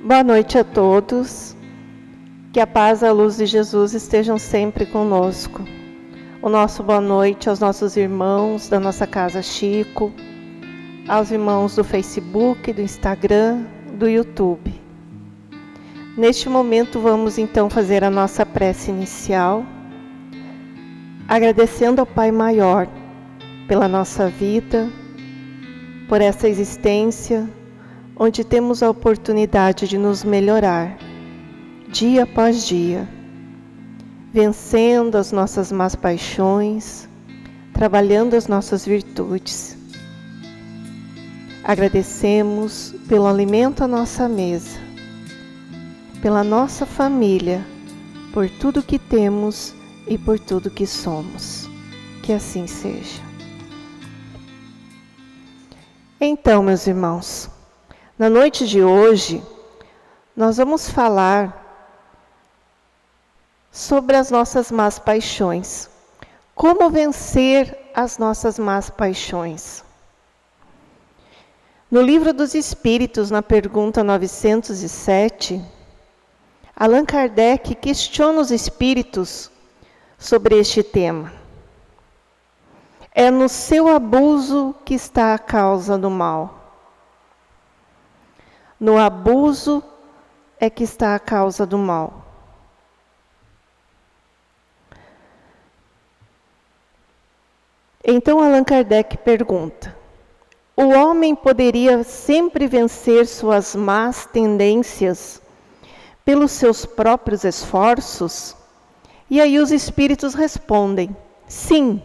Boa noite a todos. Que a paz e a luz de Jesus estejam sempre conosco. O nosso boa noite aos nossos irmãos da nossa Casa Chico, aos irmãos do Facebook, do Instagram, do YouTube. Neste momento vamos então fazer a nossa prece inicial, agradecendo ao Pai Maior pela nossa vida, por essa existência, onde temos a oportunidade de nos melhorar, dia após dia, vencendo as nossas más paixões, trabalhando as nossas virtudes. Agradecemos pelo alimento à nossa mesa, pela nossa família, por tudo que temos e por tudo que somos. Que assim seja. Então, meus irmãos, na noite de hoje, nós vamos falar sobre as nossas más paixões. Como vencer as nossas más paixões? No Livro dos Espíritos, na pergunta 907, Allan Kardec questiona os espíritos sobre este tema. É no seu abuso que está a causa do mal. No abuso é que está a causa do mal. Então Allan Kardec pergunta: o homem poderia sempre vencer suas más tendências pelos seus próprios esforços? E aí os espíritos respondem: sim,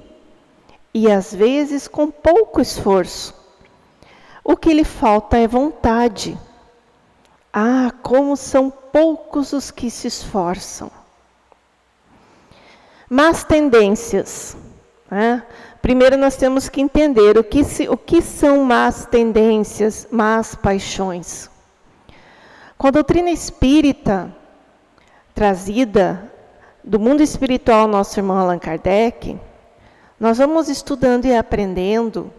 e às vezes com pouco esforço. O que lhe falta é vontade. Ah, como são poucos os que se esforçam. Más tendências. Primeiro nós temos que entender o que são más tendências, más paixões. Com a doutrina espírita, trazida do mundo espiritual ao nosso irmão Allan Kardec, nós vamos estudando e aprendendo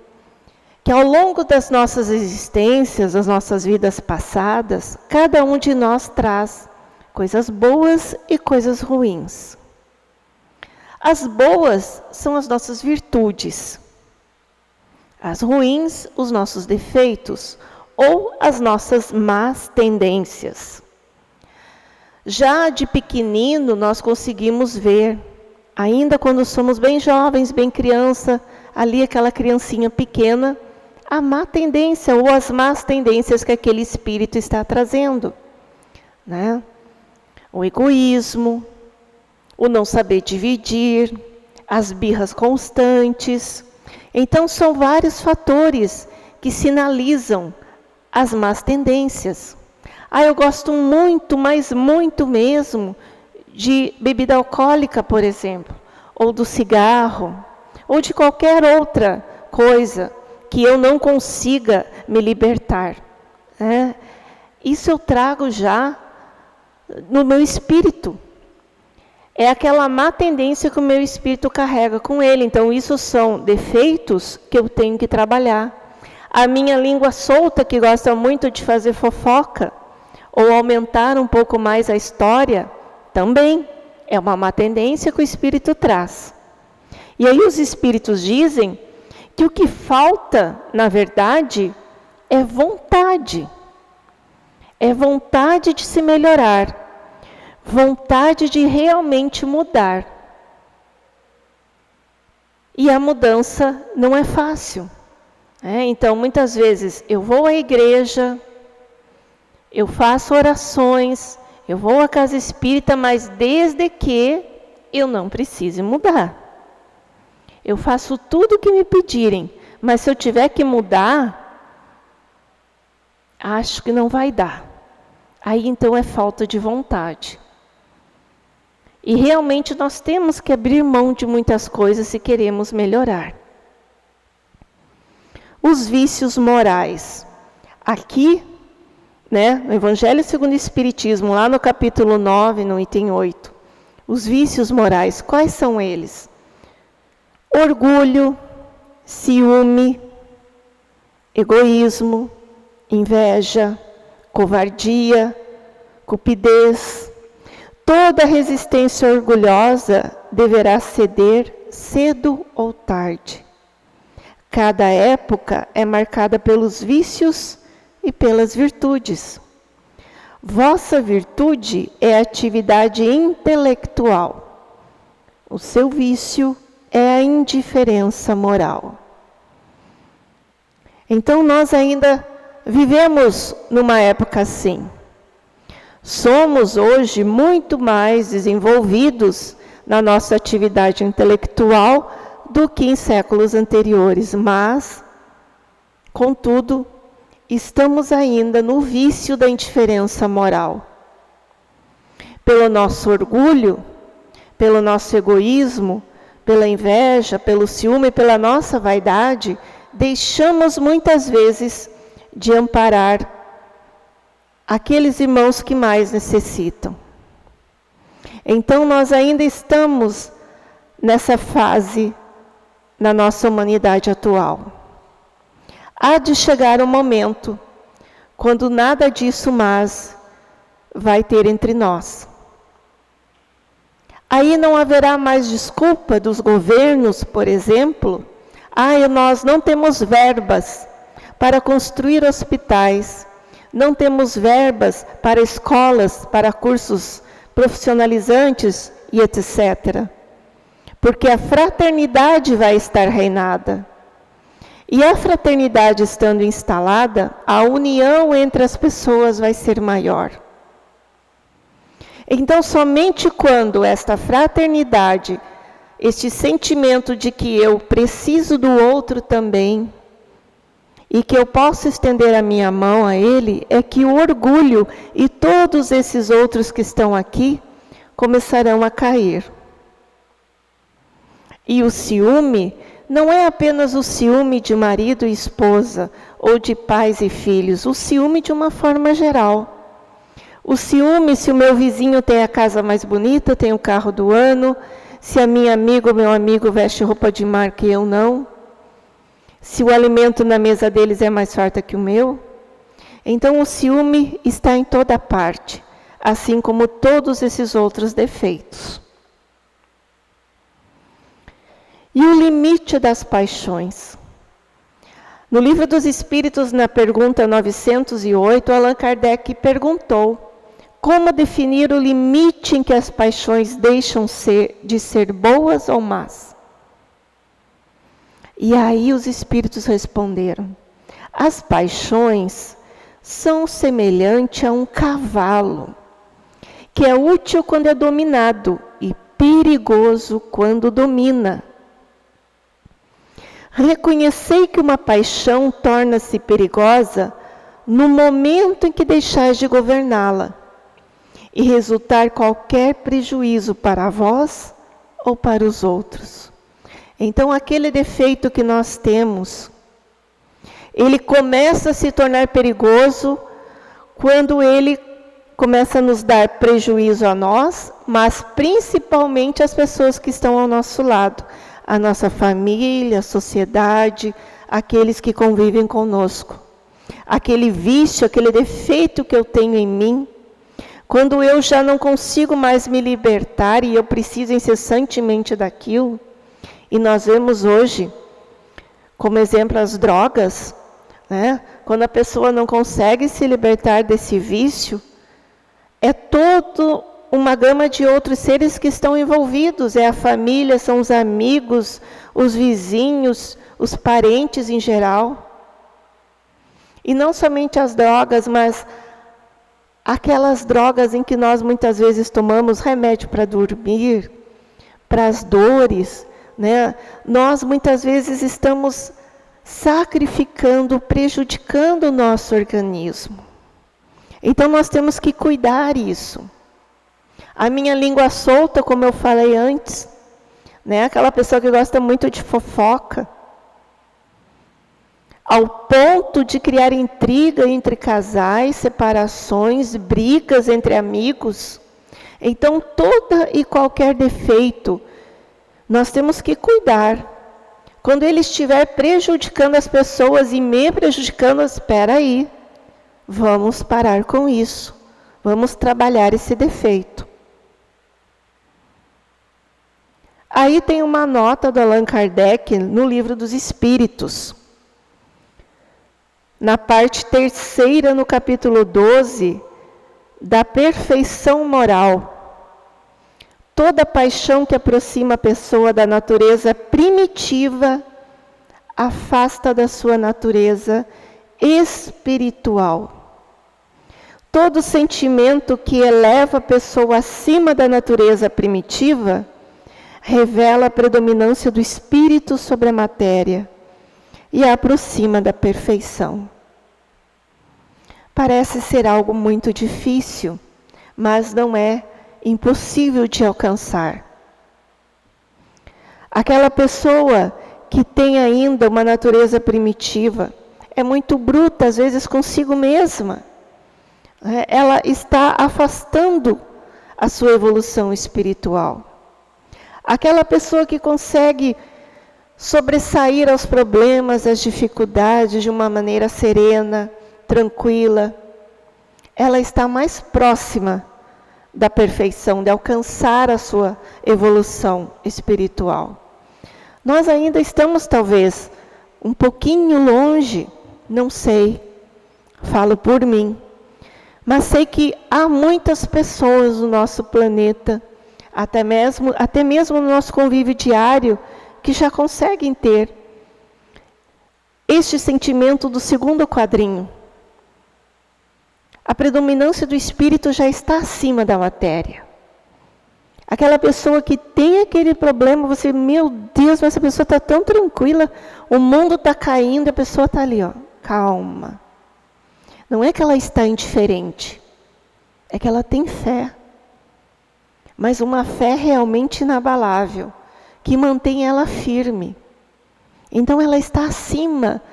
que ao longo das nossas existências, das nossas vidas passadas, cada um de nós traz coisas boas e coisas ruins. As boas são as nossas virtudes. As ruins, os nossos defeitos ou as nossas más tendências. Já de pequenino nós conseguimos ver, ainda quando somos bem jovens, bem criança, ali aquela criancinha pequena, a má tendência ou as más tendências que aquele espírito está trazendo, né? O egoísmo, o não saber dividir, as birras constantes. Então são vários fatores que sinalizam as más tendências. Eu gosto muito, mas muito mesmo, de bebida alcoólica, por exemplo, ou do cigarro, ou de qualquer outra coisa que eu não consiga me libertar. Isso eu trago já no meu espírito. É aquela má tendência que o meu espírito carrega com ele. Então, isso são defeitos que eu tenho que trabalhar. A minha língua solta, que gosta muito de fazer fofoca, ou aumentar um pouco mais a história, também é uma má tendência que o espírito traz. E aí os espíritos dizem que o que falta, na verdade, é vontade. É vontade de se melhorar. Vontade de realmente mudar. E a mudança não é fácil. Então, muitas vezes, eu vou à igreja, eu faço orações, eu vou à casa espírita, mas desde que eu não precise mudar. Eu faço tudo o que me pedirem, mas se eu tiver que mudar, acho que não vai dar. Aí então é falta de vontade. E realmente nós temos que abrir mão de muitas coisas se queremos melhorar. Os vícios morais. Aqui, no Evangelho segundo o Espiritismo, lá no capítulo 9, no item 8, os vícios morais, quais são eles? Orgulho, ciúme, egoísmo, inveja, covardia, cupidez. Toda resistência orgulhosa deverá ceder cedo ou tarde. Cada época é marcada pelos vícios e pelas virtudes. Vossa virtude é a atividade intelectual. O seu vício é a indiferença moral. Então nós ainda vivemos numa época assim. Somos hoje muito mais desenvolvidos na nossa atividade intelectual do que em séculos anteriores, mas, contudo, estamos ainda no vício da indiferença moral. Pelo nosso orgulho, pelo nosso egoísmo, pela inveja, pelo ciúme, pela nossa vaidade, deixamos muitas vezes de amparar aqueles irmãos que mais necessitam. Então nós ainda estamos nessa fase na nossa humanidade atual. Há de chegar um momento quando nada disso mais vai ter entre nós. Aí não haverá mais desculpa dos governos, por exemplo. Nós não temos verbas para construir hospitais, não temos verbas para escolas, para cursos profissionalizantes e etc. Porque a fraternidade vai estar reinada. E a fraternidade estando instalada, a união entre as pessoas vai ser maior. Então, somente quando esta fraternidade, este sentimento de que eu preciso do outro também, e que eu posso estender a minha mão a ele, é que o orgulho e todos esses outros que estão aqui começarão a cair. E o ciúme não é apenas o ciúme de marido e esposa, ou de pais e filhos, o ciúme de uma forma geral. O ciúme se o meu vizinho tem a casa mais bonita, tem o carro do ano, se a minha amiga ou meu amigo veste roupa de marca e eu não, se o alimento na mesa deles é mais farto que o meu. Então o ciúme está em toda parte, assim como todos esses outros defeitos. E o limite das paixões. No Livro dos Espíritos, na pergunta 908, Allan Kardec perguntou como definir o limite em que as paixões deixam de ser boas ou más. E aí os Espíritos responderam: as paixões são semelhantes a um cavalo, que é útil quando é dominado e perigoso quando domina. Reconhecei que uma paixão torna-se perigosa no momento em que deixais de governá-la e resultar qualquer prejuízo para vós ou para os outros. Então, aquele defeito que nós temos, ele começa a se tornar perigoso quando ele começa a nos dar prejuízo a nós, mas principalmente às pessoas que estão ao nosso lado. A nossa família, a sociedade, aqueles que convivem conosco. Aquele vício, aquele defeito que eu tenho em mim, quando eu já não consigo mais me libertar e eu preciso incessantemente daquilo, e nós vemos hoje, como exemplo, as drogas, né? Quando a pessoa não consegue se libertar desse vício, é todo uma gama de outros seres que estão envolvidos, é a família, são os amigos, os vizinhos, os parentes em geral. E não somente as drogas, mas aquelas drogas em que nós muitas vezes tomamos remédio para dormir, para as dores, né? Nós muitas vezes estamos sacrificando, prejudicando o nosso organismo. Então nós temos que cuidar disso. A minha língua solta, como eu falei antes, né? Aquela pessoa que gosta muito de fofoca, ao ponto de criar intriga entre casais, separações, brigas entre amigos. Então, todo e qualquer defeito, nós temos que cuidar. Quando ele estiver prejudicando as pessoas e me prejudicando, espera aí, vamos parar com isso. Vamos trabalhar esse defeito. Aí tem uma nota do Allan Kardec no Livro dos Espíritos. Na parte 3ª, no capítulo 12, da perfeição moral. Toda paixão que aproxima a pessoa da natureza primitiva afasta da sua natureza espiritual. Todo sentimento que eleva a pessoa acima da natureza primitiva revela a predominância do espírito sobre a matéria e a aproxima da perfeição. Parece ser algo muito difícil, mas não é impossível de alcançar. Aquela pessoa que tem ainda uma natureza primitiva é muito bruta, às vezes consigo mesma. Ela está afastando a sua evolução espiritual. Aquela pessoa que consegue sobressair aos problemas, às dificuldades de uma maneira serena, tranquila, ela está mais próxima da perfeição, de alcançar a sua evolução espiritual. Nós ainda estamos, talvez, um pouquinho longe, não sei, falo por mim, mas sei que há muitas pessoas no nosso planeta, até mesmo no nosso convívio diário, que já conseguem ter este sentimento do segundo quadrinho. A predominância do espírito já está acima da matéria. Aquela pessoa que tem aquele problema, você, meu Deus, mas essa pessoa está tão tranquila, o mundo está caindo, a pessoa está ali, ó, calma. Não é que ela está indiferente, é que ela tem fé. Mas uma fé realmente inabalável, que mantém ela firme. Então ela está acima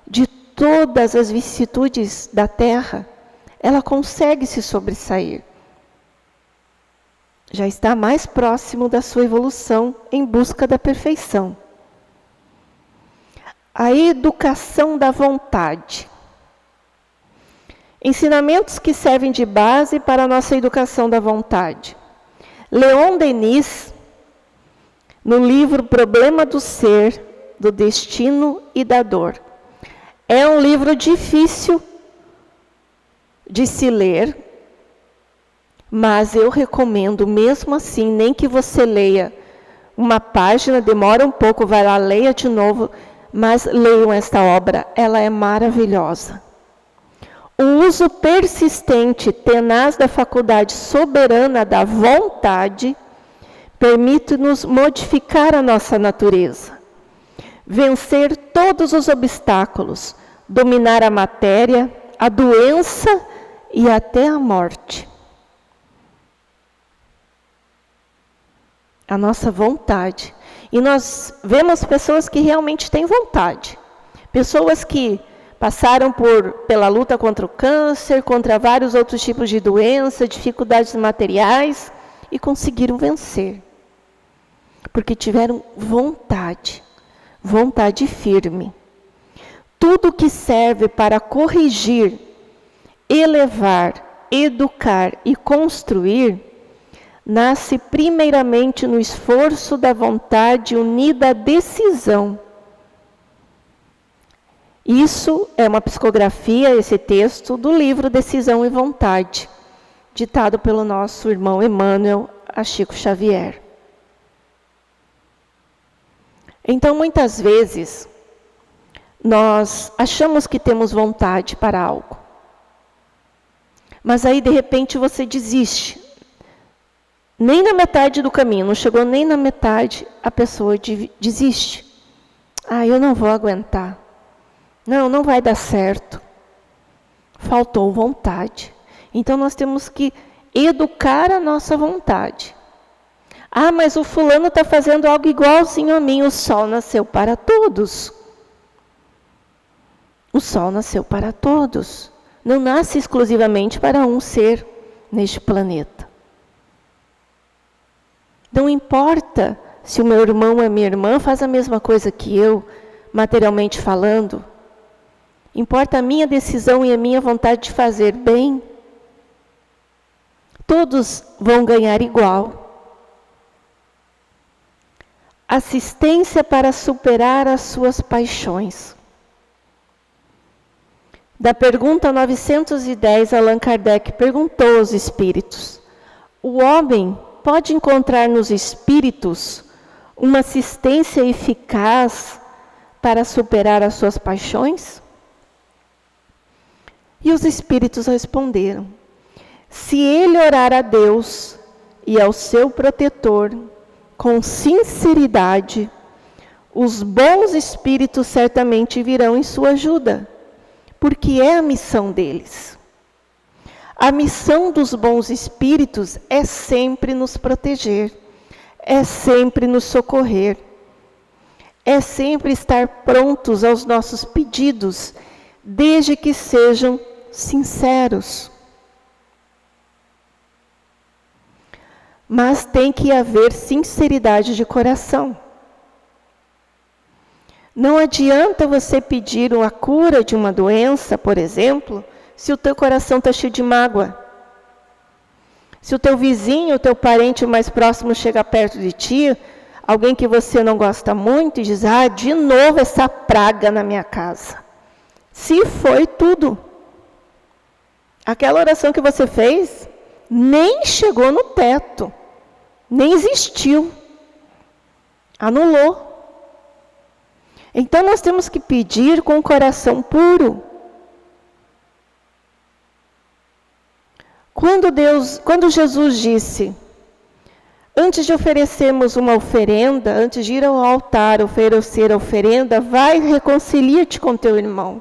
de todas as vicissitudes da terra. Ela consegue se sobressair. Já está mais próximo da sua evolução em busca da perfeição. A educação da vontade. Ensinamentos que servem de base para a nossa educação da vontade. Leon Denis, no livro Problema do Ser, do Destino e da Dor. É um livro difícil de se ler, mas eu recomendo, mesmo assim, nem que você leia uma página, demora um pouco, vai lá, leia de novo, mas leiam esta obra, ela é maravilhosa. O uso persistente, tenaz da faculdade soberana da vontade, permite-nos modificar a nossa natureza, vencer todos os obstáculos, dominar a matéria, a doença e até a morte. A nossa vontade. E nós vemos pessoas que realmente têm vontade. Pessoas que passaram pela luta contra o câncer, contra vários outros tipos de doença, dificuldades materiais, e conseguiram vencer. Porque tiveram vontade, vontade firme. Tudo que serve para corrigir, elevar, educar e construir, nasce primeiramente no esforço da vontade unida à decisão. Isso é uma psicografia, esse texto, do livro Decisão e Vontade, ditado pelo nosso irmão Emmanuel a Chico Xavier. Então, muitas vezes, nós achamos que temos vontade para algo. Mas aí, de repente, você desiste. Nem na metade do caminho, não chegou nem na metade, a pessoa desiste. Ah, eu não vou aguentar. Não vai dar certo. Faltou vontade. Então, nós temos que educar a nossa vontade. Ah, mas o fulano está fazendo algo igualzinho a mim. O sol nasceu para todos. O sol nasceu para todos. Não nasce exclusivamente para um ser neste planeta. Não importa se o meu irmão ou a minha irmã faz a mesma coisa que eu, materialmente falando. Importa a minha decisão e a minha vontade de fazer bem. todos vão ganhar igual. Assistência para superar as suas paixões. Da pergunta 910, Allan Kardec perguntou aos espíritos: o homem pode encontrar nos espíritos uma assistência eficaz para superar as suas paixões? E os espíritos responderam: se ele orar a Deus e ao seu protetor com sinceridade, os bons espíritos certamente virão em sua ajuda, porque é a missão deles. A missão dos bons espíritos é sempre nos proteger, é sempre nos socorrer, é sempre estar prontos aos nossos pedidos, desde que sejam sinceros. Mas tem que haver sinceridade de coração. Não adianta você pedir a cura de uma doença, por exemplo, se o teu coração está cheio de mágoa. Se o teu vizinho, o teu parente mais próximo chega perto de ti, alguém que você não gosta muito, e diz: ah, de novo essa praga na minha casa. Se foi tudo. Aquela oração que você fez nem chegou no teto, nem existiu. Anulou. Então nós temos que pedir com o coração puro. Quando Jesus disse: antes de oferecermos uma oferenda, antes de ir ao altar oferecer a oferenda, vai e reconcilia-te com teu irmão.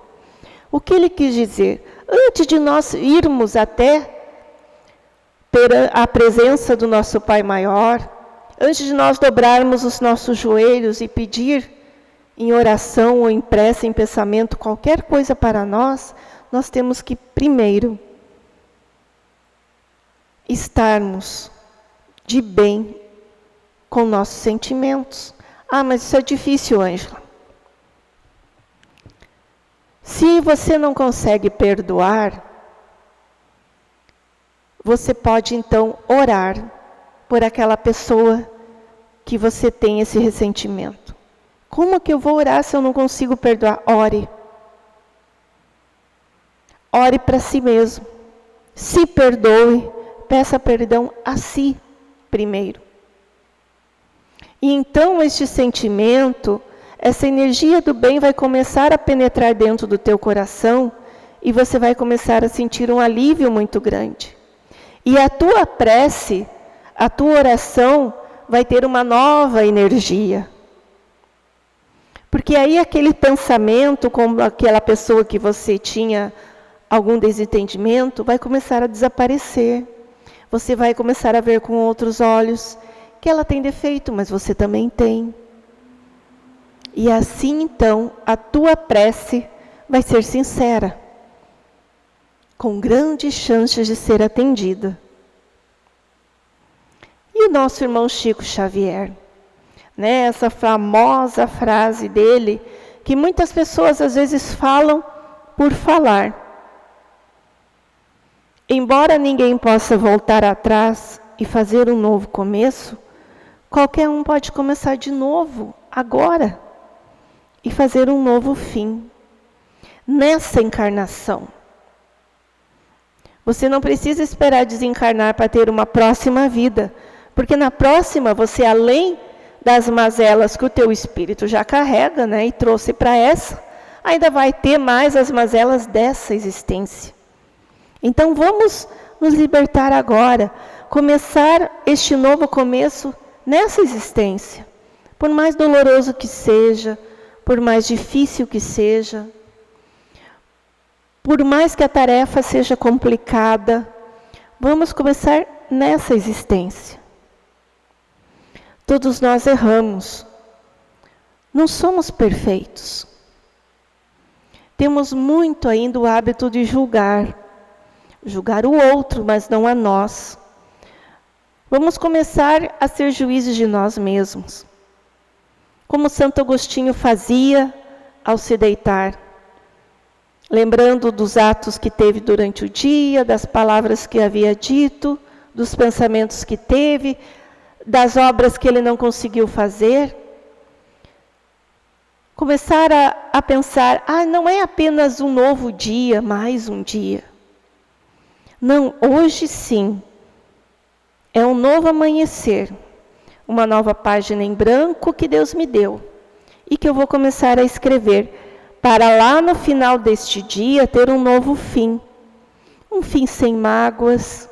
O que ele quis dizer? Antes de nós irmos até a presença do nosso Pai Maior, antes de nós dobrarmos os nossos joelhos e pedir em oração ou em prece, em pensamento, qualquer coisa para nós, nós temos que primeiro estarmos de bem com nossos sentimentos. Ah, mas isso é difícil, Ângela. Se você não consegue perdoar, você pode então orar por aquela pessoa que você tem esse ressentimento. Como que eu vou orar se eu não consigo perdoar? Ore. Ore para si mesmo. Se perdoe, peça perdão a si primeiro. E então este sentimento, essa energia do bem vai começar a penetrar dentro do teu coração e você vai começar a sentir um alívio muito grande. E a tua prece, a tua oração vai ter uma nova energia. Porque aí aquele pensamento com aquela pessoa que você tinha algum desentendimento vai começar a desaparecer. Você vai começar a ver com outros olhos que ela tem defeito, mas você também tem. E assim então a tua prece vai ser sincera, com grandes chances de ser atendida. E o nosso irmão Chico Xavier, né, essa famosa frase dele, que muitas pessoas às vezes falam por falar. Embora ninguém possa voltar atrás e fazer um novo começo, qualquer um pode começar de novo, agora, e fazer um novo fim, nessa encarnação. Você não precisa esperar desencarnar para ter uma próxima vida, porque na próxima você, além das mazelas que o teu espírito já carrega, né, e trouxe para essa, ainda vai ter mais as mazelas dessa existência. Então vamos nos libertar agora, começar este novo começo nessa existência. Por mais doloroso que seja, por mais difícil que seja, por mais que a tarefa seja complicada, vamos começar nessa existência. Todos nós erramos. Não somos perfeitos. Temos muito ainda o hábito de julgar o outro, mas não a nós. Vamos começar a ser juízes de nós mesmos. Como Santo Agostinho fazia ao se deitar, lembrando dos atos que teve durante o dia, das palavras que havia dito, dos pensamentos que teve, das obras que ele não conseguiu fazer. Começar a pensar, não é apenas um novo dia, mais um dia. Não, hoje sim, é um novo amanhecer, uma nova página em branco que Deus me deu e que eu vou começar a escrever para lá no final deste dia ter um novo fim. Um fim sem mágoas,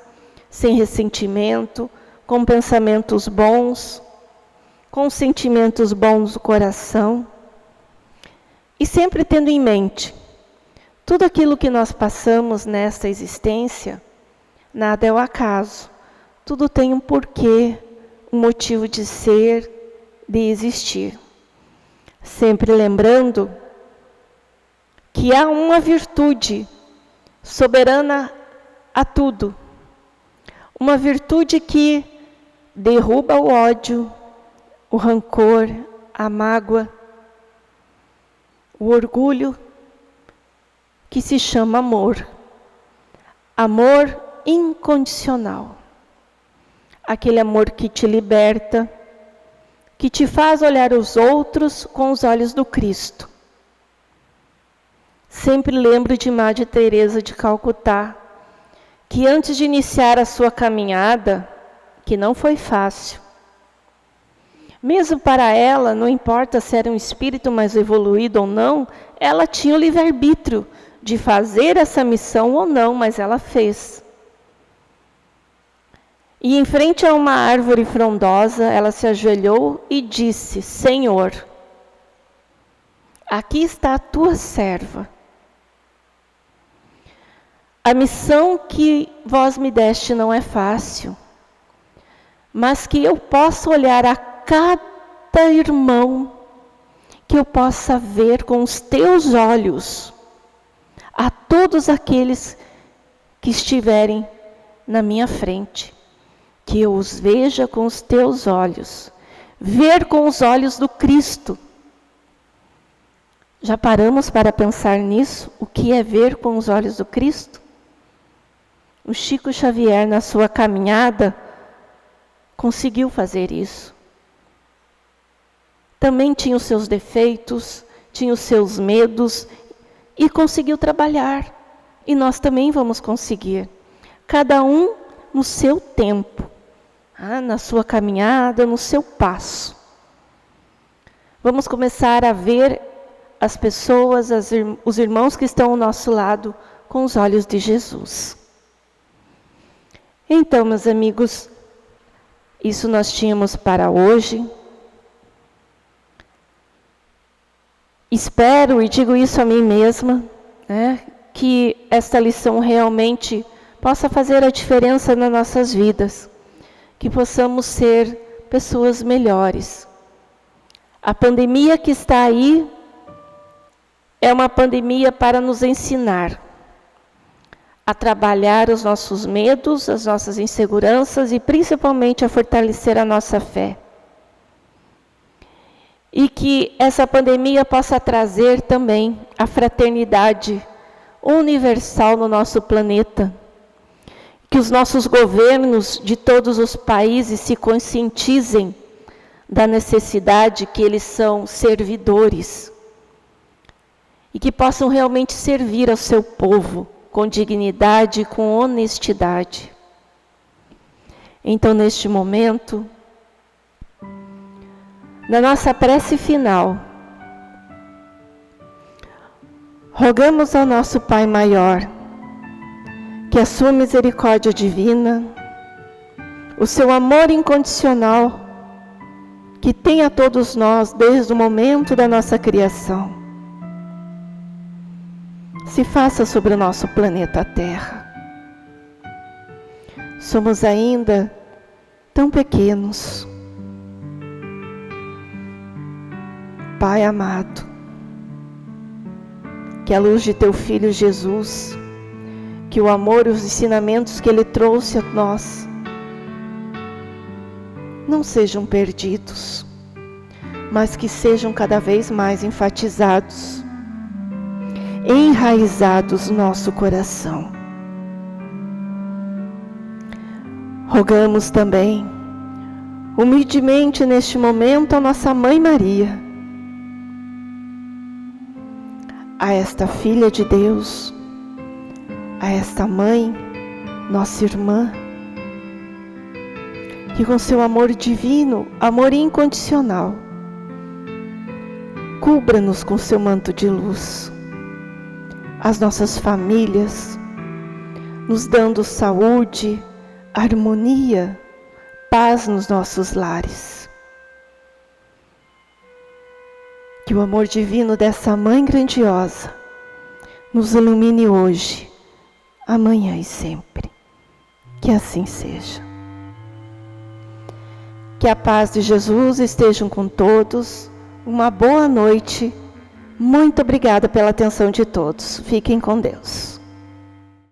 sem ressentimento, com pensamentos bons, com sentimentos bons no coração. E sempre tendo em mente, tudo aquilo que nós passamos nesta existência, nada é o acaso. Tudo tem um porquê, um motivo de ser, de existir. Sempre lembrando que há uma virtude soberana a tudo. Uma virtude que derruba o ódio, o rancor, a mágoa, o orgulho, que se chama amor. Amor incondicional. Aquele amor que te liberta, que te faz olhar os outros com os olhos do Cristo. Sempre lembro de Madre Teresa de Calcutá, que antes de iniciar a sua caminhada, que não foi fácil, mesmo para ela, não importa se era um espírito mais evoluído ou não, ela tinha o livre-arbítrio de fazer essa missão ou não, mas ela fez. E em frente a uma árvore frondosa, ela se ajoelhou e disse: Senhor, aqui está a tua serva. A missão que vós me deste não é fácil, mas que eu possa olhar a cada irmão, que eu possa ver com os teus olhos, a todos aqueles que estiverem na minha frente, que eu os veja com os teus olhos, ver com os olhos do Cristo. Já paramos para pensar nisso? O que é ver com os olhos do Cristo? O Chico Xavier, na sua caminhada, conseguiu fazer isso. Também tinha os seus defeitos, tinha os seus medos e conseguiu trabalhar. E nós também vamos conseguir. Cada um no seu tempo, na sua caminhada, no seu passo. Vamos começar a ver as pessoas, os irmãos que estão ao nosso lado, com os olhos de Jesus. Então, meus amigos, isso nós tínhamos para hoje. Espero, e digo isso a mim mesma, que esta lição realmente possa fazer a diferença nas nossas vidas, que possamos ser pessoas melhores. A pandemia que está aí é uma pandemia para nos ensinar a trabalhar os nossos medos, as nossas inseguranças e principalmente a fortalecer a nossa fé. E que essa pandemia possa trazer também a fraternidade universal no nosso planeta. Que os nossos governos de todos os países se conscientizem da necessidade que eles são servidores. E que possam realmente servir ao seu povo com dignidade e com honestidade. Então, neste momento, na nossa prece final, rogamos ao nosso Pai Maior que a sua misericórdia divina, o seu amor incondicional, que tem a todos nós desde o momento da nossa criação, se faça sobre o nosso planeta Terra. Somos ainda tão pequenos. Pai amado, que a luz de teu Filho Jesus, que o amor e os ensinamentos que Ele trouxe a nós, não sejam perdidos, mas que sejam cada vez mais enfatizados, enraizados no nosso coração. Rogamos também, humildemente neste momento, a nossa Mãe Maria, a esta filha de Deus, a esta mãe, nossa irmã, que com seu amor divino, amor incondicional, cubra-nos com seu manto de luz, as nossas famílias, nos dando saúde, harmonia, paz nos nossos lares. Que o amor divino dessa Mãe grandiosa nos ilumine hoje, amanhã e sempre. Que assim seja. Que a paz de Jesus esteja com todos. Uma boa noite. Muito obrigada pela atenção de todos. Fiquem com Deus.